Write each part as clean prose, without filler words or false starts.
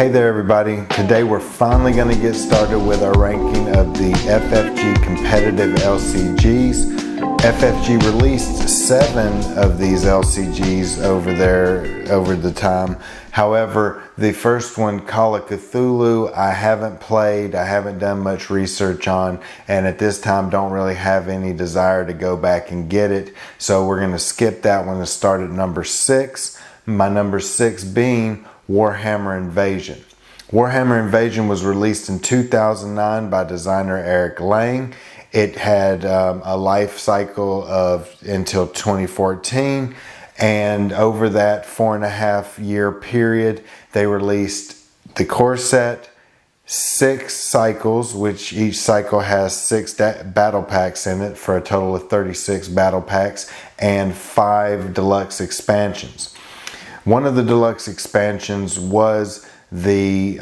Hey there everybody, today we're finally going to get started with our ranking of the FFG competitive LCGs. FFG released 7 of these LCGs over the time. However, the first one, Call of Cthulhu, I haven't played, I haven't done much research on, and at this time don't really have any desire to go back and get it. So we're going to skip that one and start at number 6. My number 6 being Warhammer Invasion. Warhammer Invasion was released in 2009 by designer Eric Lang. It had a life cycle of until 2014, and over that 4.5 year period, they released the core set, 6 cycles, which each cycle has 6 battle packs in it for a total of 36 battle packs, and 5 deluxe expansions. One of the deluxe expansions was the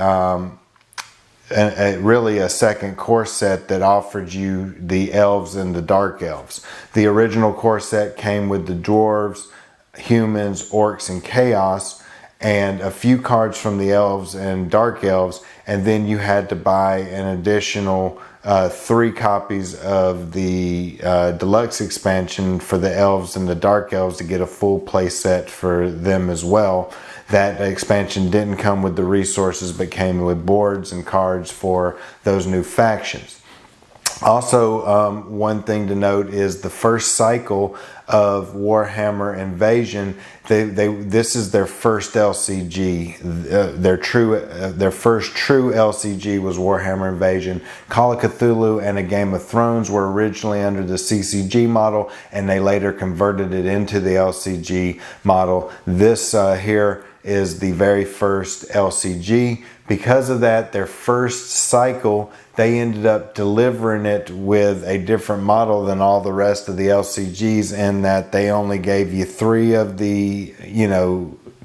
really a second core set that offered you the elves and the dark elves. The original core set came with the dwarves, humans, orcs, and chaos, and a few cards from the elves and dark elves, and then you had to buy an additional 3 copies of the deluxe expansion for the elves and the dark elves to get a full play set for them as well. That expansion didn't come with the resources but came with boards and cards for those new factions. Also, one thing to note is the first cycle of Warhammer Invasion. This is their first LCG. Their first true LCG was Warhammer Invasion. Call of Cthulhu and A Game of Thrones were originally under the CCG model, and they later converted it into the LCG model. This here is the very first LCG. Because of that, their first cycle, they ended up delivering it with a different model than all the rest of the LCGs, in that they only gave you 3 of the,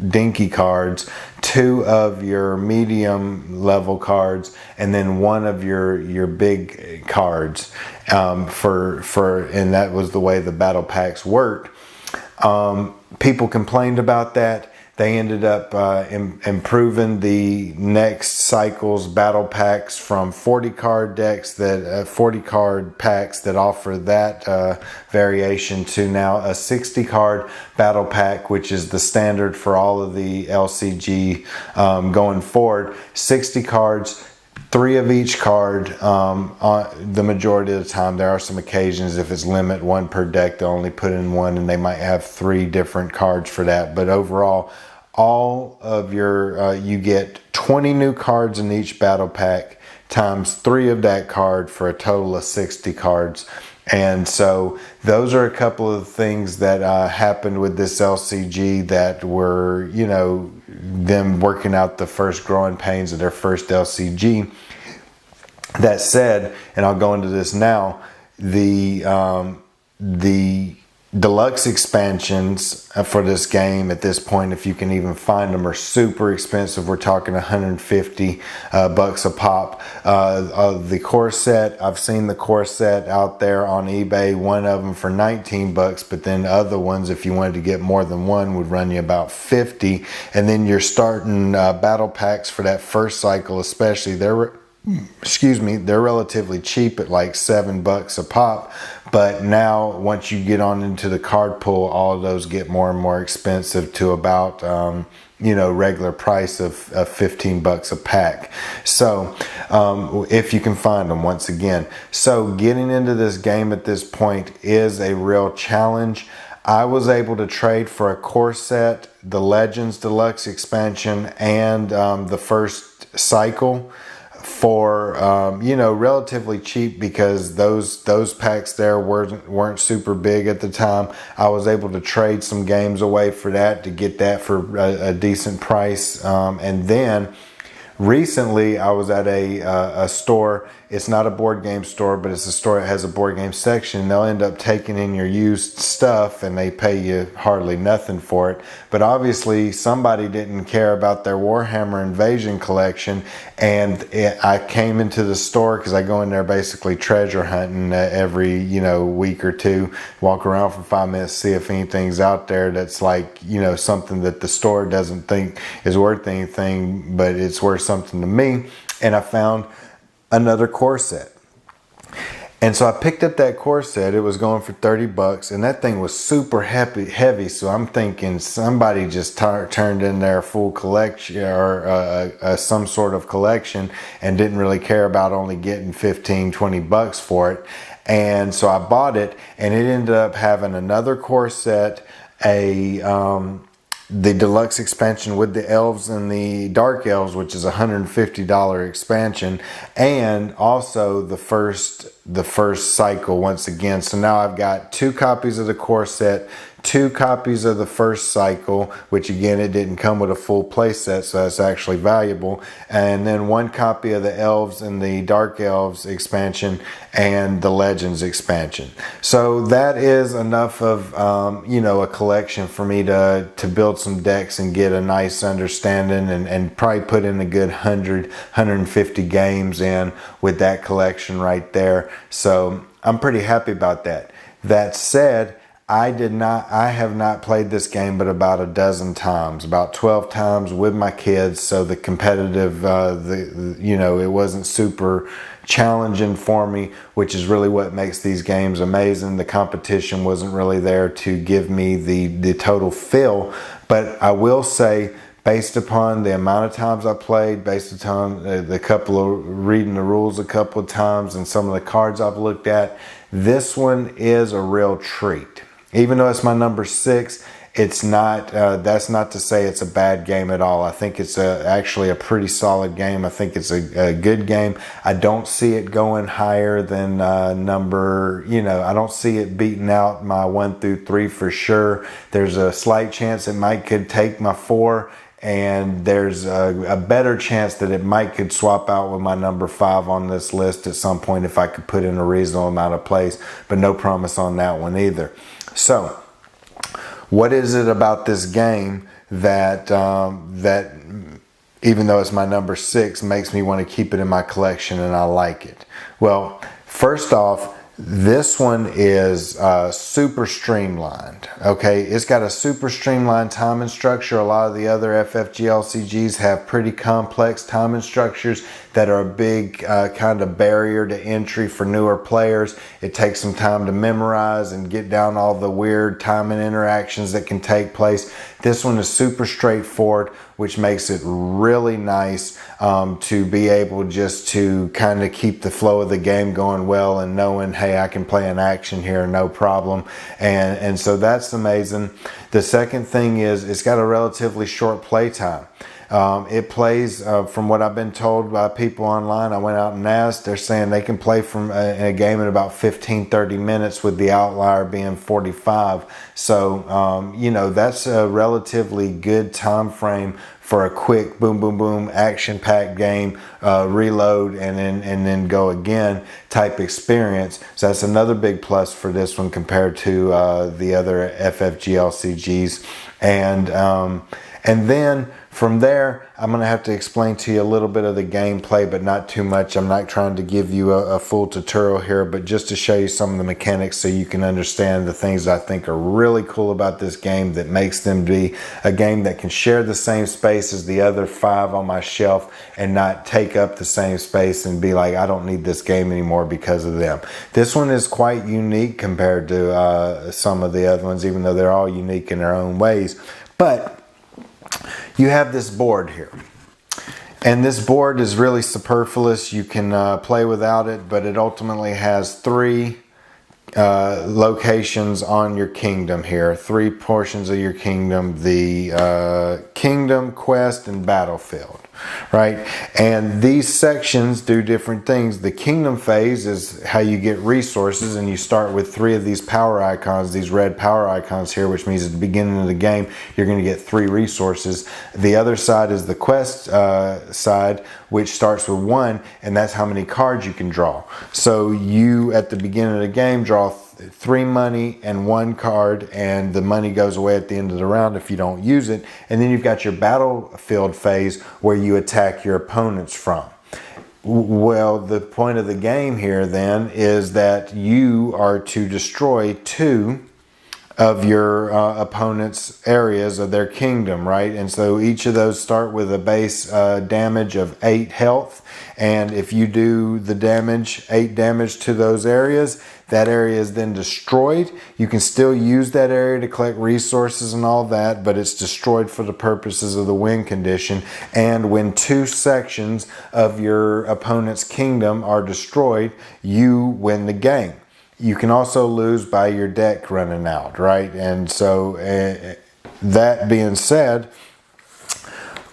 dinky cards, 2 of your medium level cards, and then 1 of your big cards. And that was the way the battle packs worked. People complained about that. They ended up improving the next cycle's battle packs from 40 card decks 40 card packs that offer that variation to now a 60 card battle pack, which is the standard for all of the LCG going forward. 60 cards, 3 of each card. The majority of the time, there are some occasions if it's limit 1 per deck, they'll only put in 1, and they might have 3 different cards for that. But overall, all of your you get 20 new cards in each battle pack times 3 of that card for a total of 60 cards. And so those are a couple of things that happened with this LCG that were, them working out the first growing pains of their first LCG. That said, and I'll go into this now, the deluxe expansions for this game at this point, if you can even find them, are super expensive. We're talking 150 bucks a pop. The core set, I've seen the core set out there on eBay, one of them for 19 bucks, but then other ones, if you wanted to get more than one, would run you about 50. And then you're starting battle packs for that first cycle, especially. They're relatively cheap at like 7 bucks a pop. But now, once you get on into the card pool, all of those get more and more expensive to about, regular price of 15 bucks a pack. So, if you can find them, once again. So, getting into this game at this point is a real challenge. I was able to trade for a core set, the Legends Deluxe expansion, and the first cycle for relatively cheap, because those packs there weren't super big at the time. I was able to trade some games away for that to get that for a decent price. And then recently I was at a store it's not a board game store, but it's a store that has a board game section. They'll end up taking in your used stuff and they pay you hardly nothing for it. But obviously somebody didn't care about their Warhammer Invasion collection, and I came into the store because I go in there basically treasure hunting every week or two, walk around for 5 minutes, see if anything's out there that's like something that the store doesn't think is worth anything, but it's worth something to me. And I found another core set. And so I picked up that core set. It was going for 30 bucks, and that thing was super heavy. So I'm thinking somebody just turned in their full collection, or some sort of collection, and didn't really care about only getting 15, 20 bucks for it. And so I bought it, and it ended up having another core set, the deluxe expansion with the elves and the dark elves, which is a $150 expansion, and also the first cycle once again. So now I've got 2 copies of the core set, 2 copies of the first cycle, which again, it didn't come with a full play set, so that's actually valuable, and then 1 copy of the elves and the dark elves expansion and the legends expansion. So that is enough of a collection for me to build some decks and get a nice understanding, and probably put in a good 150 games in with that collection right there. So I'm pretty happy about that. That said, I have not played this game but about a dozen times, about 12 times with my kids. So the competitive, it wasn't super challenging for me, which is really what makes these games amazing. The competition wasn't really there to give me the total feel, but I will say, based upon the amount of times I played, based upon reading the rules a couple of times and some of the cards I've looked at, this one is a real treat. Even though it's my number 6, it's not. That's not to say it's a bad game at all. I think it's actually a pretty solid game. I think it's a good game. I don't see it going higher than number. I don't see it beating out my 1 through 3 for sure. There's a slight chance it could take my 4. And there's a better chance that it could swap out with my number 5 on this list at some point if I could put in a reasonable amount of plays, but no promise on that one either. So, what is it about this game that even though it's my number 6, makes me want to keep it in my collection and I like it? Well, first off, this one is super streamlined. Okay, it's got a super streamlined timing structure. A lot of the other FFG LCGs have pretty complex timing structures that are a big kind of barrier to entry for newer players. It takes some time to memorize and get down all the weird timing interactions that can take place. This one is super straightforward, which makes it really nice to be able just to kind of keep the flow of the game going well and knowing, hey, I can play an action here, no problem. And so that's amazing. The second thing is it's got a relatively short play time. It plays, from what I've been told by people online, I went out and asked, they're saying they can play from a game in about 15-30 minutes with the outlier being 45. So, that's a relatively good time frame for a quick boom, boom, boom, action-packed game, reload and then go again type experience. So that's another big plus for this one compared to the other FFG LCGs. And then from there, I'm going to have to explain to you a little bit of the gameplay, but not too much. I'm not trying to give you a full tutorial here, but just to show you some of the mechanics so you can understand the things that I think are really cool about this game that makes them be a game that can share the same space as the other 5 on my shelf and not take up the same space and be like, I don't need this game anymore because of them. This one is quite unique compared to some of the other ones, even though they're all unique in their own ways. But you have this board here, and this board is really superfluous. You can play without it, but it ultimately has 3 locations on your kingdom here, 3 portions of your kingdom: the kingdom, quest, and battlefield. right? And these sections do different things. The kingdom phase is how you get resources, and you start with 3 of these power icons, these red power icons here, which means at the beginning of the game you're going to get 3 resources. The other side is the quest side, which starts with 1, and that's how many cards you can draw. So you at the beginning of the game draw 3 money and 1 card, and the money goes away at the end of the round if you don't use it. And then you've got your battlefield phase where you attack your opponents from. Well, the point of the game here then is that you are to destroy 2 of your opponent's areas of their kingdom, right? And so each of those start with a base damage of 8 health, and if you do the damage, 8 damage to those areas, that area is then destroyed. You can still use that area to collect resources and all that, but it's destroyed for the purposes of the win condition. And when 2 sections of your opponent's kingdom are destroyed, you win the game. You can also lose by your deck running out, right? And so that being said,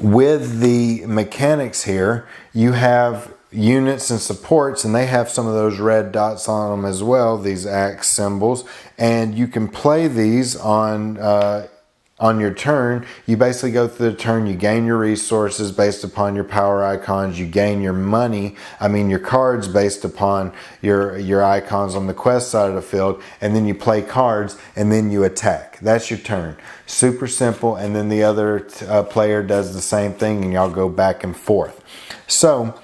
with the mechanics here, you have units and supports, and they have some of those red dots on them as well, these axe symbols, and you can play these on your turn. You basically go through the turn, you gain your resources based upon your power icons, you gain your money, your cards based upon your icons on the quest side of the field, and then you play cards, and then you attack. That's your turn. Super simple, and then the other player does the same thing, and y'all go back and forth. So,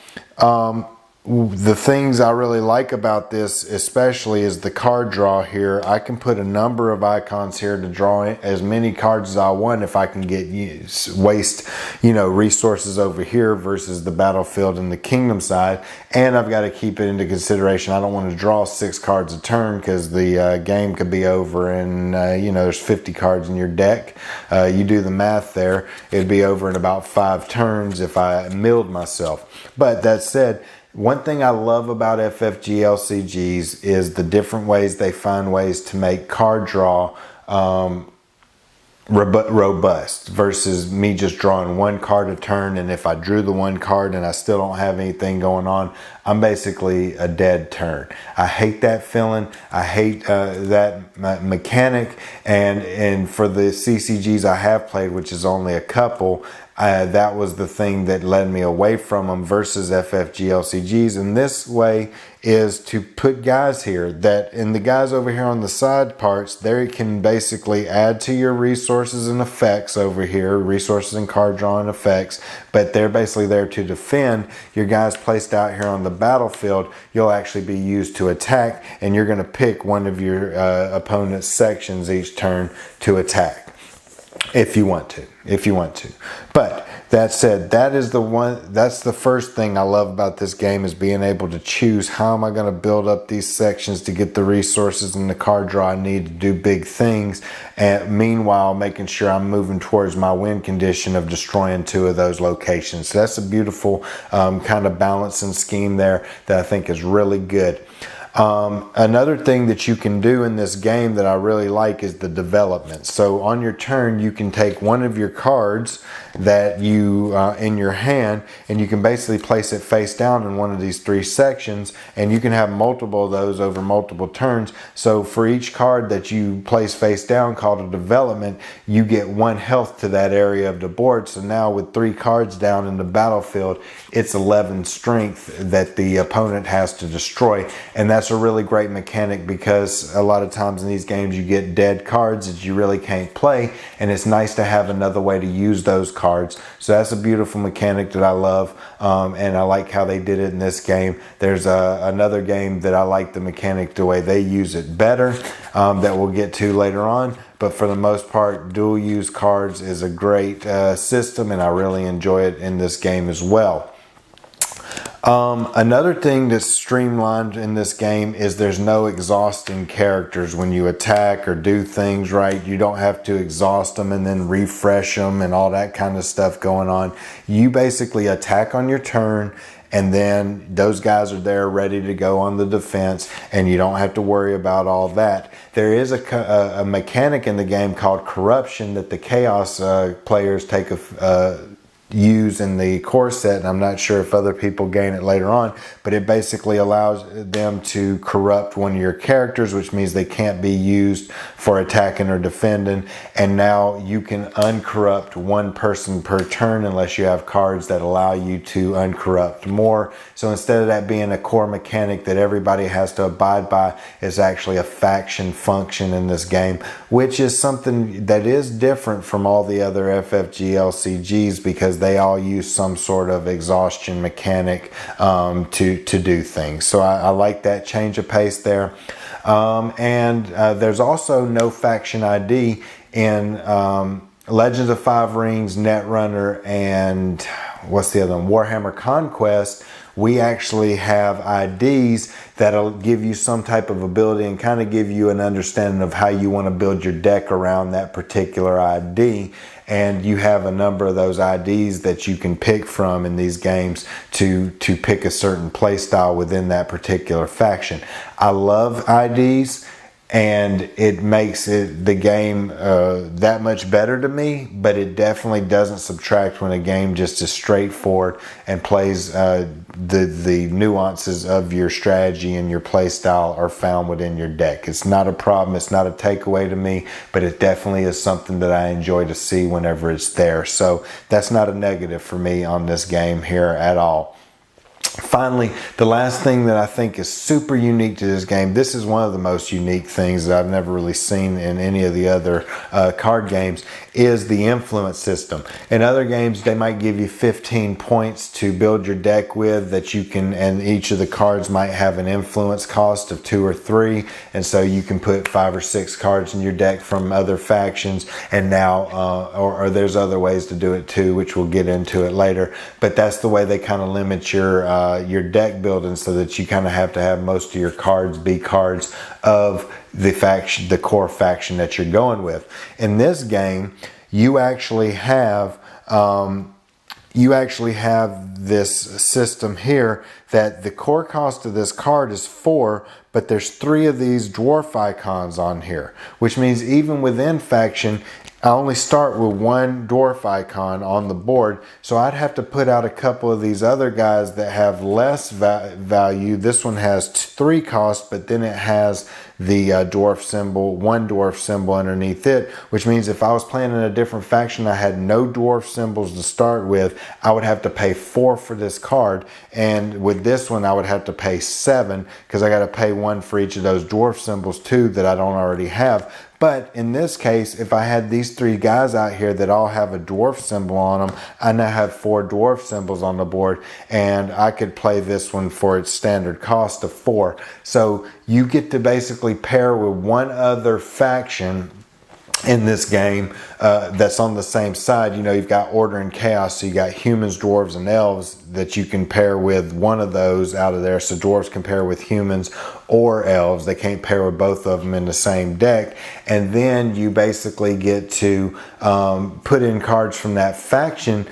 the things I really like about this especially is the card draw here. I can put a number of icons here to draw as many cards as I want if I can waste resources over here versus the battlefield and the kingdom side. And I've got to keep it into consideration. I don't want to draw 6 cards a turn because the game could be over and there's 50 cards in your deck. You do the math there, it'd be over in about 5 turns if I milled myself. But that said, one thing I love about FFG LCGs is the different ways they find ways to make card draw robust versus me just drawing 1 card a turn, and if I drew the 1 card and I still don't have anything going on, I'm basically a dead turn. I hate that feeling. I hate that mechanic, and for the CCGs I have played, which is only a couple, that was the thing that led me away from them versus FFG LCGs. And this way is to put guys here and the guys over here on the side parts, they can basically add to your resources and effects over here, resources and card drawing effects, but they're basically there to defend. Your guys placed out here on the battlefield, you'll actually be used to attack, and you're going to pick one of your opponent's sections each turn to attack. If you want to. But that said, that's the first thing I love about this game, is being able to choose how am I going to build up these sections to get the resources and the card draw I need to do big things, and meanwhile making sure I'm moving towards my win condition of destroying 2 of those locations. So that's a beautiful kind of balancing scheme there that I think is really good. Another thing that you can do in this game that I really like is the development. So on your turn, you can take one of your cards that you in your hand, and you can basically place it face down in one of these 3 sections, and you can have multiple of those over multiple turns. So for each card that you place face down called a development, you get 1 health to that area of the board. So now with 3 cards down in the battlefield, it's 11 strength that the opponent has to destroy. And that's a really great mechanic, because a lot of times in these games you get dead cards that you really can't play, and it's nice to have another way to use those cards. So that's a beautiful mechanic that I love, and I like how they did it in this game. There's another game that I like the mechanic the way they use it better, that we'll get to later on. But for the most part, dual use cards is a great system, and I really enjoy it in this game as well. Another thing that's streamlined in this game is there's no exhausting characters when you attack or do things, right? You don't have to exhaust them and then refresh them and all that kind of stuff going on. You basically attack on your turn, and then those guys are there ready to go on the defense, and you don't have to worry about all that. There is a mechanic in the game called corruption that the chaos players take use in the core set, and I'm not sure if other people gain it later on, but it basically allows them to corrupt one of your characters, which means they can't be used for attacking or defending. And now you can uncorrupt one person per turn unless you have cards that allow you to uncorrupt more. So instead of that being a core mechanic that everybody has to abide by, it's actually a faction function in this game, which is something that is different from all the other FFG LCGs, because they all use some sort of exhaustion mechanic to do things. So I like that change of pace there. There's also no faction ID in Legends of Five Rings, Netrunner, and what's the other one? Warhammer Conquest. We actually have IDs that'll give you some type of ability and kind of give you an understanding of how you want to build your deck around that particular ID. And you have a number of those IDs that you can pick from in these games to pick a certain play style within that particular faction. I love IDs, and it makes the game that much better to me, but it definitely doesn't subtract when a game just is straightforward and plays the nuances of your strategy and your play style are found within your deck. It's not a problem, it's not a takeaway to me, but it definitely is something that I enjoy to see whenever it's there. So that's not a negative for me on this game here at all. Finally, the last thing that I think is super unique to this game, this is one of the most unique things that I've never really seen in any of the other card games, is the influence system. In other games, they might give you 15 points to build your deck with that you can, and each of the cards might have an influence cost of 2 or 3, and so you can put 5 or 6 cards in your deck from other factions, and now, or there's other ways to do it too, which we'll get into it later, but that's the way they kind of limit your deck building, so that you kind of have to have most of your cards be cards of the faction, the core faction that you're going with. In this game, you actually have this system here that the core cost of this card is 4, but there's 3 of these dwarf icons on here, which means even within faction, I only start with 1 dwarf icon on the board, so I'd have to put out a couple of these other guys that have less value. This one has 3 costs, but then it has the dwarf symbol, 1 dwarf symbol underneath it, which means if I was playing in a different faction, I had no dwarf symbols to start with, I would have to pay 4 for this card, and with this one I would have to pay 7, because I got to pay 1 for each of those dwarf symbols too that I don't already have. But in this case, if I had these 3 guys out here that all have a dwarf symbol on them, I now have 4 dwarf symbols on the board, and I could play this one for its standard cost of 4. So you get to basically pair with one other faction in this game that's on the same side. You know, you've got order and chaos, so you got humans, dwarves, and elves that you can pair with one of those out of there. So dwarves can pair with humans or elves. They can't pair with both of them in the same deck. And then you basically get to put in cards from that faction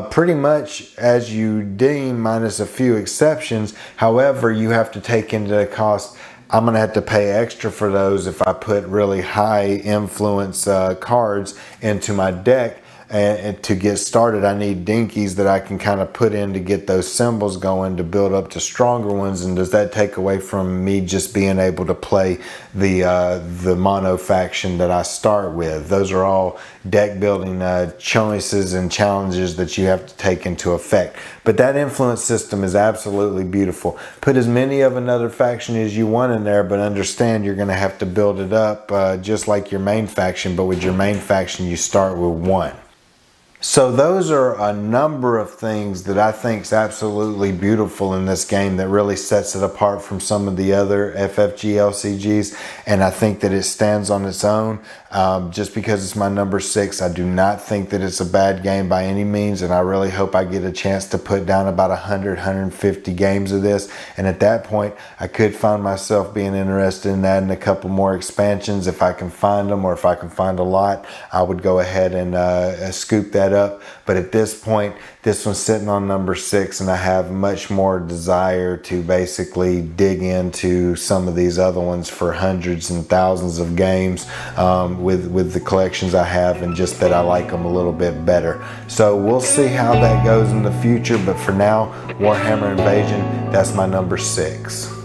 pretty much as you deem, minus a few exceptions. However, you have to take into the cost, I'm going to have to pay extra for those if I put really high influence cards into my deck. And to get started, I need dinkies that I can kind of put in to get those symbols going to build up to stronger ones. And does that take away from me just being able to play the mono faction that I start with? Those are all deck building choices and challenges that you have to take into effect. But that influence system is absolutely beautiful. Put as many of another faction as you want in there, but understand you're going to have to build it up just like your main faction. But with your main faction, you start with 1. So those are a number of things that I think is absolutely beautiful in this game that really sets it apart from some of the other FFG LCGs, and I think that it stands on its own. Just because it's my number 6, I do not think that it's a bad game by any means, and I really hope I get a chance to put down about 100-150 games of this, and at that point I could find myself being interested in adding a couple more expansions if I can find them, or if I can find a lot, I would go ahead and scoop that that up. But at this point, this one's sitting on number 6, and I have much more desire to basically dig into some of these other ones for hundreds and thousands of games with the collections I have, and just that I like them a little bit better. So we'll see how that goes in the future, but for now, Warhammer Invasion, that's my number 6.